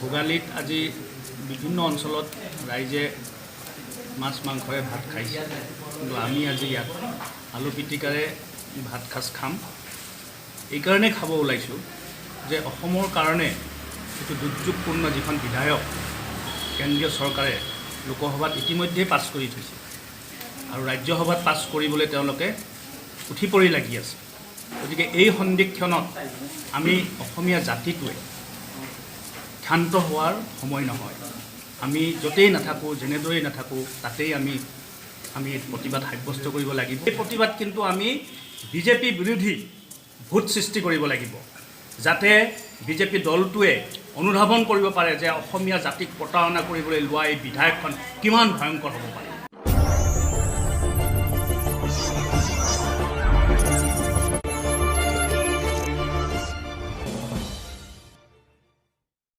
ভোগালীত আজি বিভিন্ন অঞ্চলত ৰাইজে মাছ মাংসৰে ভাত খাইছে, কিন্তু আমি আজি ইয়াত আলু পিটিকাৰে ভাত সাজ খাম। এইকাৰণে খাব ওলাইছোঁ যে অসমৰ কাৰণে এইটো দুৰ্যোগপূৰ্ণ যিখন বিধায়ক কেন্দ্ৰীয় চৰকাৰে লোকসভাত ইতিমধ্যে পাছ কৰি থৈছে আৰু ৰাজ্যসভাত পাছ কৰিবলৈ তেওঁলোকে উঠি পৰি লাগি আছে। গতিকে এই সন্দিক্ষণত আমি অসমীয়া জাতিটোৱে ক্ষান্ত হোৱাৰ সময় নহয়। আমি য'তেই নাথাকোঁ, যেনেদৰেই নাথাকোঁ, তাতেই আমি প্ৰতিবাদ সাব্যস্ত কৰিব লাগিব। এই প্ৰতিবাদ কিন্তু আমি বিজেপি বিৰোধী ভোট সৃষ্টি কৰিব লাগিব, যাতে বিজেপি দলটোৱে অনুধাৱন কৰিব পাৰে যে অসমীয়া জাতিক প্ৰতাৰণা কৰিবলৈ লোৱা এই বিধায়কখন কিমান ভয়ংকৰ হ'ব পাৰে।